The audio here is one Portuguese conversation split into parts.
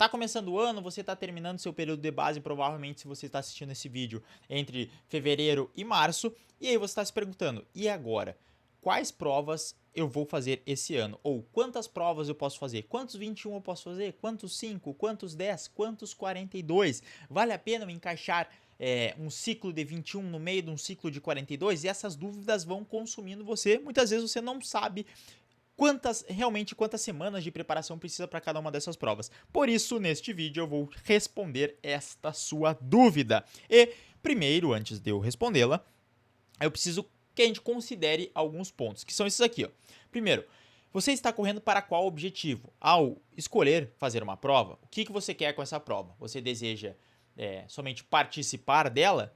Tá começando o ano, você tá terminando seu período de base, provavelmente se você está assistindo esse vídeo entre fevereiro e março, e aí você está se perguntando, e agora? Quais provas eu vou fazer esse ano? Ou quantas provas eu posso fazer? Quantos 21 eu posso fazer? Quantos 5? Quantos 10? Quantos 42? Vale a pena eu encaixar um ciclo de 21 no meio de um ciclo de 42? E essas dúvidas vão consumindo você. Muitas vezes você não sabe quantas semanas de preparação precisa para cada uma dessas provas. Por isso, neste vídeo eu vou responder esta sua dúvida. E primeiro, antes de eu respondê-la, eu preciso que a gente considere alguns pontos, que são esses aqui, ó. Primeiro, você está correndo para qual objetivo? Ao escolher fazer uma prova, o que você quer com essa prova? Você deseja somente participar dela?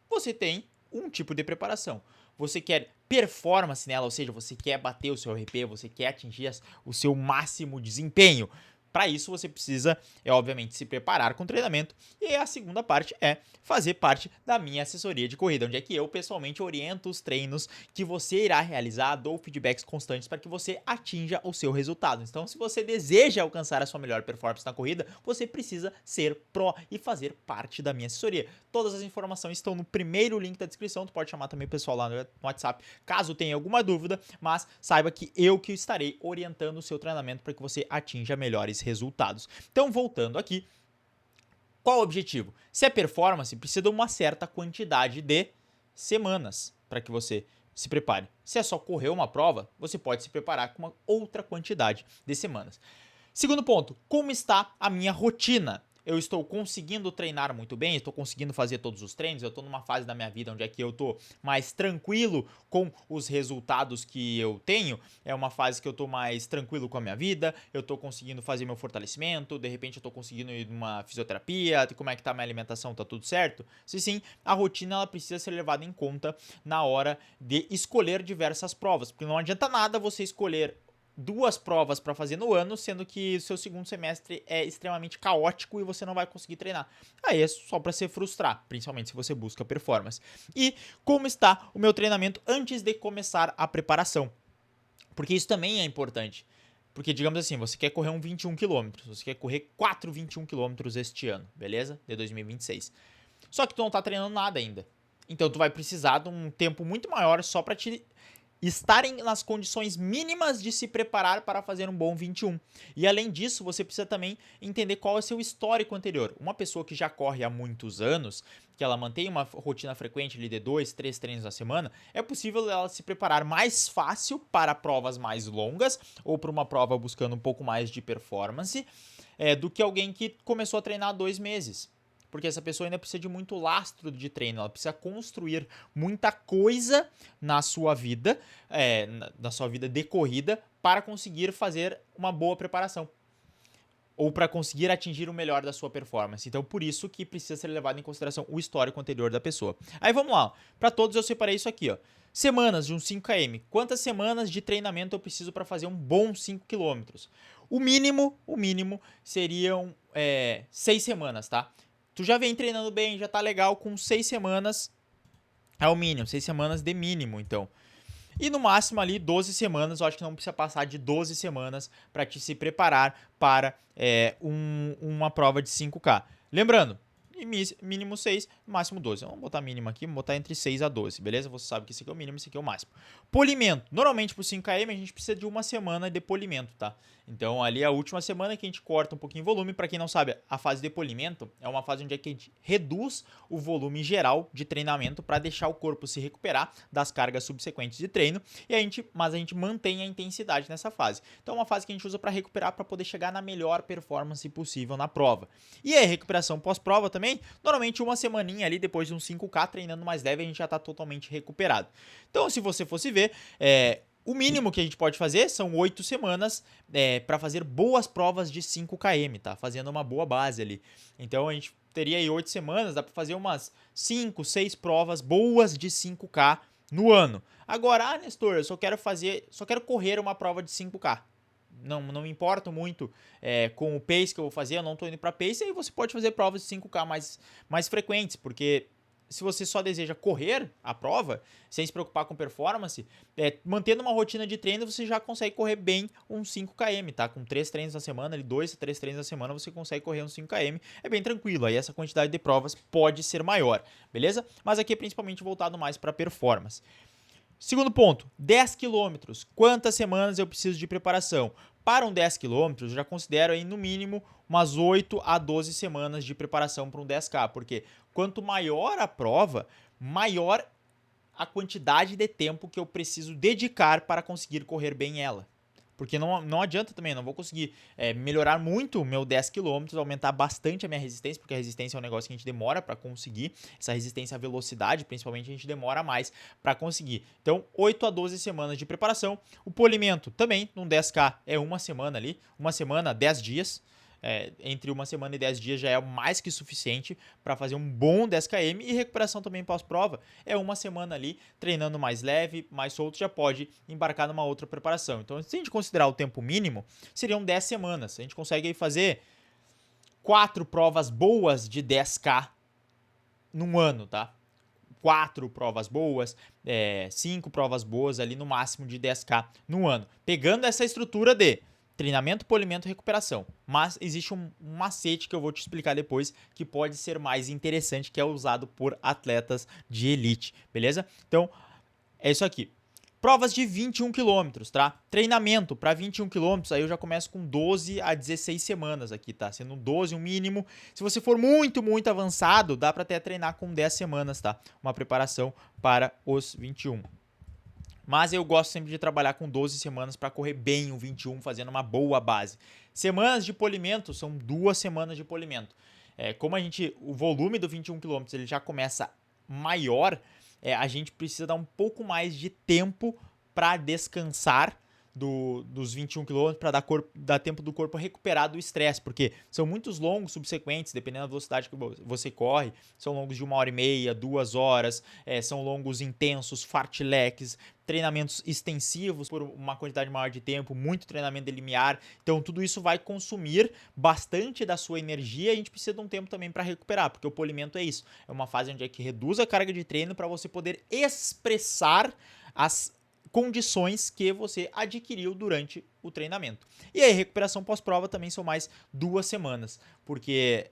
Você tem um tipo de preparação. Você quer performance nela, ou seja, você quer bater o seu RP, você quer atingir o seu máximo desempenho. Para isso, você precisa, obviamente, se preparar com treinamento. E a segunda parte é fazer parte da minha assessoria de corrida, onde é que eu, pessoalmente, oriento os treinos que você irá realizar, dou feedbacks constantes para que você atinja o seu resultado. Então, se você deseja alcançar a sua melhor performance na corrida, você precisa ser pró e fazer parte da minha assessoria. Todas as informações estão no primeiro link da descrição, tu pode chamar também o pessoal lá no WhatsApp, caso tenha alguma dúvida, mas saiba que eu que estarei orientando o seu treinamento para que você atinja melhores resultados. Então, voltando aqui, qual o objetivo? Se é performance, precisa de uma certa quantidade de semanas para que você se prepare. Se é só correr uma prova, você pode se preparar com uma outra quantidade de semanas. Segundo ponto, como está a minha rotina? Eu estou conseguindo treinar muito bem, estou conseguindo fazer todos os treinos, eu estou numa fase da minha vida onde é que eu estou mais tranquilo com os resultados que eu tenho, é uma fase que eu estou mais tranquilo com a minha vida, eu estou conseguindo fazer meu fortalecimento, de repente eu estou conseguindo ir numa fisioterapia, como é que tá a minha alimentação, tá tudo certo? Se sim, a rotina ela precisa ser levada em conta na hora de escolher diversas provas, porque não adianta nada você escolher duas provas para fazer no ano, sendo que o seu segundo semestre é extremamente caótico e você não vai conseguir treinar. Aí é só para se frustrar, principalmente se você busca performance. E como está o meu treinamento antes de começar a preparação? Porque isso também é importante. Porque, digamos assim, você quer correr um 21 km, você quer correr 4 21 km este ano, beleza? De 2026. Só que tu não tá treinando nada ainda. Então tu vai precisar de um tempo muito maior só para te estarem nas condições mínimas de se preparar para fazer um bom 21. E além disso, você precisa também entender qual é o seu histórico anterior. Uma pessoa que já corre há muitos anos, que ela mantém uma rotina frequente ali de 2, 3 treinos na semana, é possível ela se preparar mais fácil para provas mais longas ou para uma prova buscando um pouco mais de performance do que alguém que começou a treinar há 2 meses. Porque essa pessoa ainda precisa de muito lastro de treino, ela precisa construir muita coisa na sua vida, na sua vida de corrida, para conseguir fazer uma boa preparação. Ou para conseguir atingir o melhor da sua performance. Então, por isso que precisa ser levado em consideração o histórico anterior da pessoa. Aí vamos lá, para todos eu separei isso aqui, ó. Semanas de um 5km. Quantas semanas de treinamento eu preciso para fazer um bom 5 km? O mínimo seriam 6 semanas, tá? Tu já vem treinando bem, já tá legal, com 6 semanas é o mínimo, 6 semanas de mínimo, então. E no máximo ali 12 semanas, eu acho que não precisa passar de 12 semanas para te se preparar para uma prova de 5K. Lembrando, mínimo 6, máximo 12. Vamos botar mínimo aqui, vamos botar entre 6 a 12, beleza? Você sabe que esse aqui é o mínimo, esse aqui é o máximo. Polimento. Normalmente pro 5km a gente precisa de uma semana de polimento, tá? Então ali é a última semana que a gente corta um pouquinho o volume. Para quem não sabe, a fase de polimento é uma fase onde é que a gente reduz o volume geral de treinamento para deixar o corpo se recuperar das cargas subsequentes de treino, mas a gente mantém a intensidade nessa fase. Então é uma fase que a gente usa para recuperar, para poder chegar na melhor performance possível na prova. E a recuperação pós-prova também, normalmente uma semaninha ali depois de um 5K treinando mais leve, a gente já está totalmente recuperado. Então, se você fosse ver, o mínimo que a gente pode fazer são 8 semanas para fazer boas provas de 5km, tá? Fazendo uma boa base ali. Então a gente teria aí 8 semanas, dá para fazer umas 5, 6 provas boas de 5K no ano. Agora, Nestor, eu só quero correr uma prova de 5K. Não me importo muito com o pace que eu vou fazer, eu não tô indo para pace, aí você pode fazer provas de 5K mais frequentes, porque se você só deseja correr a prova, sem se preocupar com performance, mantendo uma rotina de treino, você já consegue correr bem uns 5 km, tá? Com 3 treinos na semana, 2 a 3 treinos na semana, você consegue correr uns 5 km, é bem tranquilo, aí essa quantidade de provas pode ser maior, beleza? Mas aqui é principalmente voltado mais para performance. Segundo ponto, 10 quilômetros. Quantas semanas eu preciso de preparação? Para um 10 quilômetros, eu já considero aí no mínimo umas 8 a 12 semanas de preparação para um 10K, porque quanto maior a prova, maior a quantidade de tempo que eu preciso dedicar para conseguir correr bem ela. Porque não adianta também, não vou conseguir melhorar muito o meu 10 km, aumentar bastante a minha resistência, porque a resistência é um negócio que a gente demora para conseguir. Essa resistência à velocidade, principalmente, a gente demora mais para conseguir. Então, 8 a 12 semanas de preparação. O polimento também, num 10K, é uma semana ali. Uma semana, 10 dias. Entre uma semana e 10 dias já é mais que suficiente para fazer um bom 10 km, e recuperação também pós-prova é uma semana ali, treinando mais leve, mais solto, já pode embarcar numa outra preparação. Então, se a gente considerar o tempo mínimo, seriam 10 semanas. A gente consegue aí fazer 4 provas boas de 10K num ano, tá? 4 provas boas, 5 provas boas ali no máximo de 10K no ano. Pegando essa estrutura de treinamento, polimento e recuperação. Mas existe um macete que eu vou te explicar depois que pode ser mais interessante, que é usado por atletas de elite, beleza? Então, é isso aqui. Provas de 21 quilômetros, tá? Treinamento para 21 quilômetros, aí eu já começo com 12 a 16 semanas aqui, tá? Sendo 12 o mínimo. Se você for muito, muito avançado, dá para até treinar com 10 semanas, tá? Uma preparação para os 21. Mas eu gosto sempre de trabalhar com 12 semanas para correr bem o 21, fazendo uma boa base. Semanas de polimento são 2 semanas de polimento. Como o volume do 21 km ele já começa maior, a gente precisa dar um pouco mais de tempo para descansar dos 21 km, para dar tempo do corpo recuperar do estresse, porque são muitos longos subsequentes, dependendo da velocidade que você corre, são longos de 1h30, 2 horas, são longos intensos, fartleks, treinamentos extensivos por uma quantidade maior de tempo, muito treinamento de limiar, então tudo isso vai consumir bastante da sua energia, e a gente precisa de um tempo também para recuperar, porque o polimento é isso, é uma fase onde é que reduz a carga de treino para você poder expressar as condições que você adquiriu durante o treinamento. E aí, recuperação pós-prova também são mais 2 semanas, porque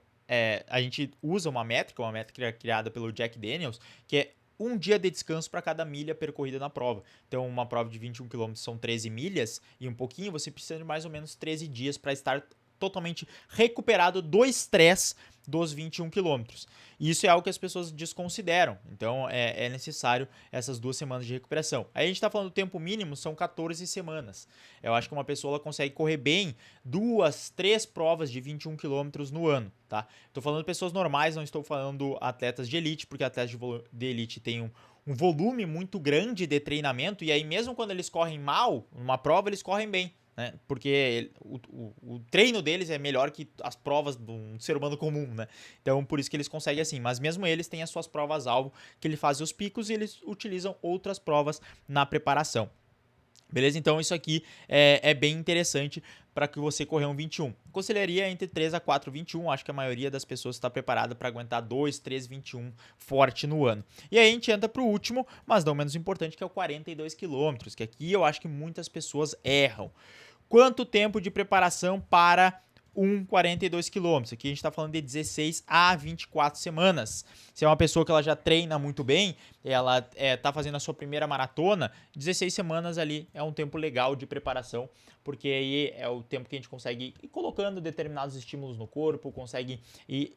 a gente usa uma métrica criada pelo Jack Daniels, que é um dia de descanso para cada milha percorrida na prova. Então, uma prova de 21 km são 13 milhas e um pouquinho, você precisa de mais ou menos 13 dias para estar totalmente recuperado do estresse dos 21 quilômetros. Isso é algo que as pessoas desconsideram. Então, é necessário essas 2 semanas de recuperação. Aí a gente está falando do tempo mínimo, são 14 semanas. Eu acho que uma pessoa ela consegue correr bem 2, 3 provas de 21 quilômetros no ano, tá? Estou falando de pessoas normais, não estou falando atletas de elite, porque atletas de elite têm um volume muito grande de treinamento, e aí mesmo quando eles correm mal, numa prova eles correm bem. Né? Porque o treino deles é melhor que as provas de um ser humano comum, né? Então, por isso que eles conseguem assim. Mas mesmo eles têm as suas provas-alvo, que eles fazem os picos e eles utilizam outras provas na preparação. Beleza? Então, isso aqui é bem interessante para que você correr um 21. Conselharia entre 3 a 4 21. Acho que a maioria das pessoas está preparada para aguentar 2, 3, 21 forte no ano. E aí a gente entra para o último, mas não menos importante, que é o 42 quilômetros, que aqui eu acho que muitas pessoas erram. Quanto tempo de preparação para 42 quilômetros? Aqui a gente está falando de 16 a 24 semanas. Se é uma pessoa que ela já treina muito bem, ela está fazendo a sua primeira maratona, 16 semanas ali é um tempo legal de preparação, porque aí é o tempo que a gente consegue ir colocando determinados estímulos no corpo, consegue ir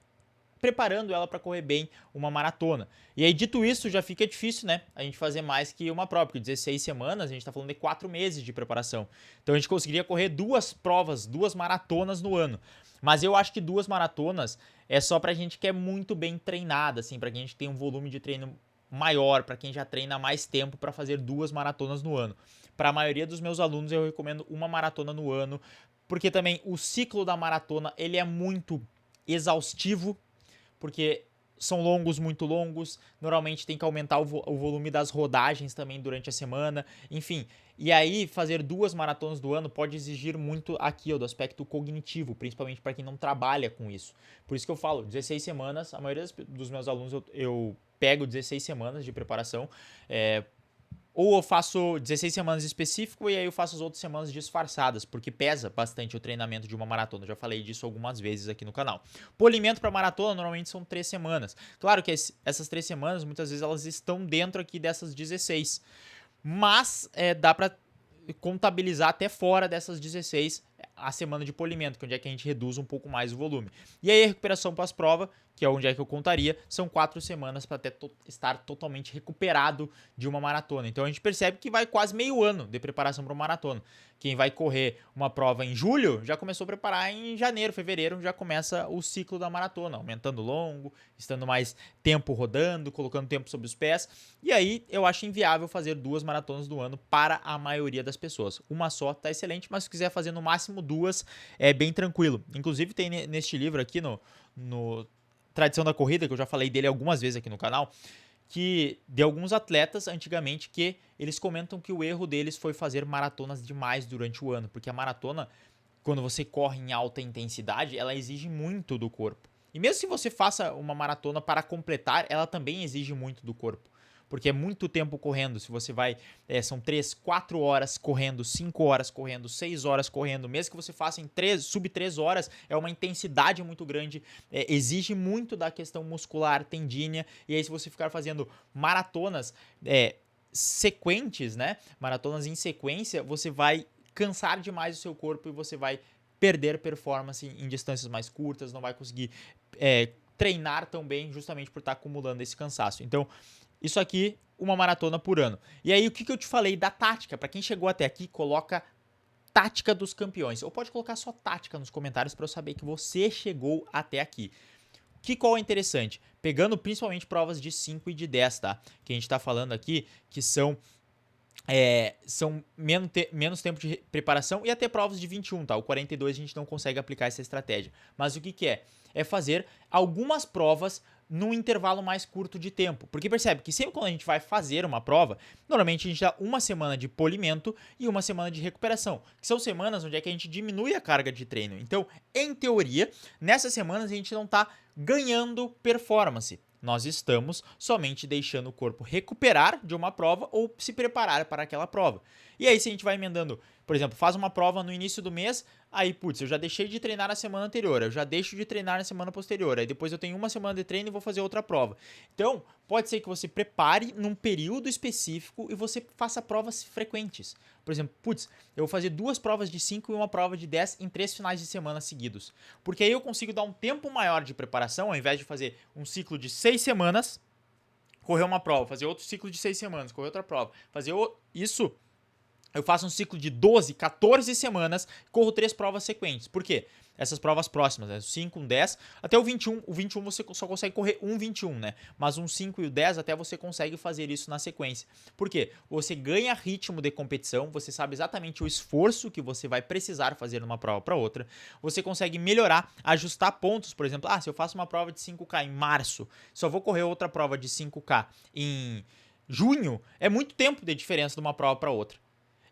preparando ela para correr bem uma maratona. E aí, dito isso, já fica difícil, né? A gente fazer mais que uma prova, porque 16 semanas, a gente tá falando de 4 meses de preparação. Então a gente conseguiria correr 2 provas, 2 maratonas no ano. Mas eu acho que 2 maratonas é só pra gente que é muito bem treinada, assim, pra quem a gente tem um volume de treino maior, pra quem já treina mais tempo para fazer 2 maratonas no ano. Para a maioria dos meus alunos eu recomendo uma maratona no ano, porque também o ciclo da maratona, ele é muito exaustivo, porque são longos, muito longos, normalmente tem que aumentar o volume das rodagens também durante a semana, enfim. E aí, fazer 2 maratonas do ano pode exigir muito aqui, ó, do aspecto cognitivo, principalmente para quem não trabalha com isso. Por isso que eu falo, 16 semanas, a maioria dos meus alunos eu pego 16 semanas de preparação, ou eu faço 16 semanas específico e aí eu faço as outras semanas disfarçadas, porque pesa bastante o treinamento de uma maratona. Eu já falei disso algumas vezes aqui no canal. Polimento para maratona normalmente são 3 semanas. Claro que essas 3 semanas, muitas vezes elas estão dentro aqui dessas 16. Mas dá para contabilizar até fora dessas 16 a semana de polimento, que é onde é que a gente reduz um pouco mais o volume. E aí a recuperação pós-prova, que é onde é que eu contaria, são 4 semanas para estar totalmente recuperado de uma maratona. Então a gente percebe que vai quase meio ano de preparação para uma maratona. Quem vai correr uma prova em julho, já começou a preparar em janeiro, fevereiro, já começa o ciclo da maratona, aumentando longo, estando mais tempo rodando, colocando tempo sobre os pés. E aí eu acho inviável fazer 2 maratonas do ano para a maioria das pessoas. Uma só tá excelente, mas se quiser fazer no máximo 2, é bem tranquilo. Inclusive tem neste livro aqui no Tradição da Corrida, que eu já falei dele algumas vezes aqui no canal, que de alguns atletas antigamente que eles comentam que o erro deles foi fazer maratonas demais durante o ano, porque a maratona, quando você corre em alta intensidade, ela exige muito do corpo. E mesmo se você faça uma maratona para completar, ela também exige muito do corpo. Porque é muito tempo correndo. Se você vai, são 3, 4 horas correndo, 5 horas correndo, 6 horas correndo, mesmo que você faça em sub 3 horas, é uma intensidade muito grande, exige muito da questão muscular, tendínea, e aí se você ficar fazendo maratonas sequentes, né, maratonas em sequência, você vai cansar demais o seu corpo e você vai perder performance em distâncias mais curtas, não vai conseguir treinar tão bem justamente por estar acumulando esse cansaço. Então, isso aqui, uma maratona por ano. E aí, o que eu te falei da tática? Para quem chegou até aqui, coloca tática dos campeões. Ou pode colocar só tática nos comentários para eu saber que você chegou até aqui. Qual é interessante? Pegando principalmente provas de 5 e de 10, tá? Que a gente tá falando aqui, que são menos tempo de preparação e até provas de 21, tá? O 42 a gente não consegue aplicar essa estratégia. Mas o que é? É fazer algumas provas num intervalo mais curto de tempo. Porque percebe que sempre quando a gente vai fazer uma prova, normalmente a gente dá uma semana de polimento e uma semana de recuperação, que são semanas onde é que a gente diminui a carga de treino. Então, em teoria, nessas semanas a gente não tá ganhando performance. Nós estamos somente deixando o corpo recuperar de uma prova ou se preparar para aquela prova. E aí, se a gente vai emendando, por exemplo, faz uma prova no início do mês, aí, putz, eu já deixei de treinar na semana anterior, eu já deixo de treinar na semana posterior, aí depois eu tenho uma semana de treino e vou fazer outra prova. Então, pode ser que você prepare num período específico e você faça provas frequentes. Por exemplo, putz, eu vou fazer 2 provas de 5 e uma prova de 10 em 3 finais de semana seguidos. Porque aí eu consigo dar um tempo maior de preparação, ao invés de fazer um ciclo de 6 semanas, correr uma prova, fazer outro ciclo de 6 semanas, correr outra prova, fazer isso. Eu faço um ciclo de 12, 14 semanas, corro 3 provas sequentes. Por quê? Essas provas próximas, né? 5, 10, até o 21. O 21 você só consegue correr um 21, né? Mas um 5 e o 10 até você consegue fazer isso na sequência. Por quê? Você ganha ritmo de competição, você sabe exatamente o esforço que você vai precisar fazer numa prova para outra. Você consegue melhorar, ajustar pontos, por exemplo, se eu faço uma prova de 5K em março, só vou correr outra prova de 5K em junho, é muito tempo de diferença de uma prova para outra.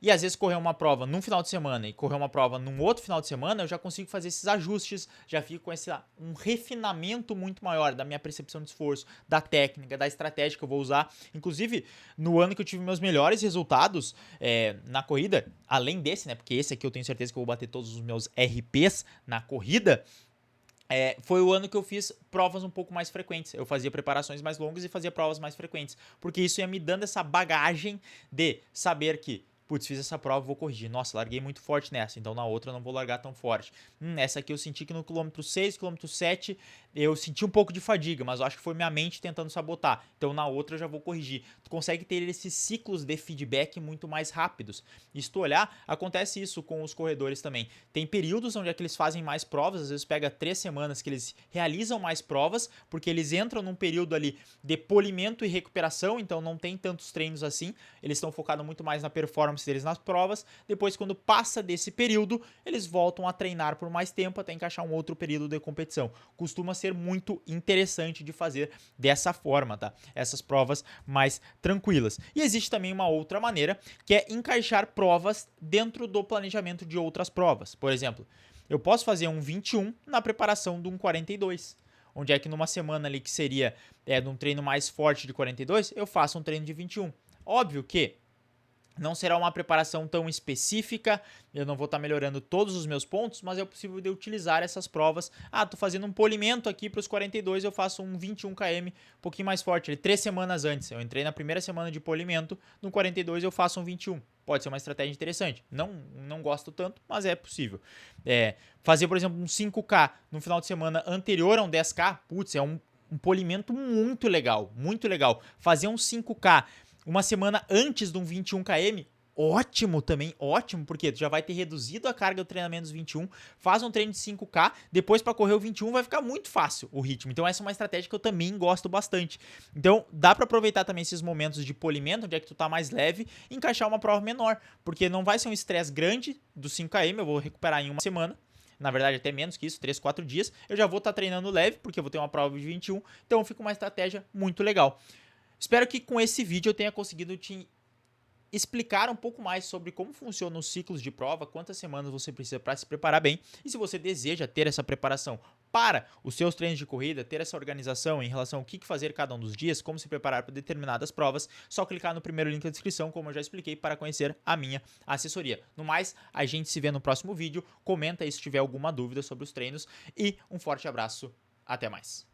E às vezes correr uma prova num final de semana e correr uma prova num outro final de semana, eu já consigo fazer esses ajustes, já fico com um refinamento muito maior da minha percepção de esforço, da técnica, da estratégia que eu vou usar. Inclusive, no ano que eu tive meus melhores resultados na corrida, além desse, né, porque esse aqui eu tenho certeza que eu vou bater todos os meus RPs na corrida, foi o ano que eu fiz provas um pouco mais frequentes. Eu fazia preparações mais longas e fazia provas mais frequentes, porque isso ia me dando essa bagagem de saber que putz, fiz essa prova, vou corrigir. Nossa, larguei muito forte nessa, então na outra eu não vou largar tão forte. Essa aqui eu senti que no quilômetro 6, quilômetro 7, eu senti um pouco de fadiga, mas eu acho que foi minha mente tentando sabotar. Então na outra eu já vou corrigir. Tu consegue ter esses ciclos de feedback muito mais rápidos. E se tu olhar, acontece isso com os corredores também. Tem períodos onde é que eles fazem mais provas, às vezes pega 3 semanas que eles realizam mais provas, porque eles entram num período ali de polimento e recuperação, então não tem tantos treinos assim. Eles estão focados muito mais na performance performance deles nas provas. Depois, quando passa desse período, eles voltam a treinar por mais tempo até encaixar um outro período de competição. Costuma ser muito interessante de fazer dessa forma, tá? Essas provas mais tranquilas. E existe também uma outra maneira, que é encaixar provas dentro do planejamento de outras provas. Por exemplo, eu posso fazer um 21 na preparação de um 42. Onde é que numa semana ali que seria num treino mais forte de 42, eu faço um treino de 21. Óbvio que não será uma preparação tão específica, eu não vou estar melhorando todos os meus pontos, mas é possível de utilizar essas provas. Tô fazendo um polimento aqui para os 42, eu faço um 21 km um pouquinho mais forte, 3 semanas antes. Eu entrei na primeira semana de polimento, no 42 eu faço um 21. Pode ser uma estratégia interessante. Não gosto tanto, mas é possível. Fazer, por exemplo, um 5K no final de semana anterior a um 10K, putz, é um polimento muito legal, muito legal. Fazer um 5K uma semana antes de um 21 km, ótimo também, ótimo, porque tu já vai ter reduzido a carga do treinamento dos 21, faz um treino de 5K, depois para correr o 21 vai ficar muito fácil o ritmo. Então essa é uma estratégia que eu também gosto bastante. Então dá para aproveitar também esses momentos de polimento, onde é que tu tá mais leve, e encaixar uma prova menor, porque não vai ser um estresse grande do 5 km, eu vou recuperar em uma semana. Na verdade, até menos que isso, 3, 4 dias. Eu já vou estar treinando leve, porque eu vou ter uma prova de 21, então fica uma estratégia muito legal. Espero que com esse vídeo eu tenha conseguido te explicar um pouco mais sobre como funcionam os ciclos de prova, quantas semanas você precisa para se preparar bem, e se você deseja ter essa preparação para os seus treinos de corrida, ter essa organização em relação ao que fazer cada um dos dias, como se preparar para determinadas provas, só clicar no primeiro link da descrição, como eu já expliquei, para conhecer a minha assessoria. No mais, a gente se vê no próximo vídeo, comenta aí se tiver alguma dúvida sobre os treinos, e um forte abraço, até mais.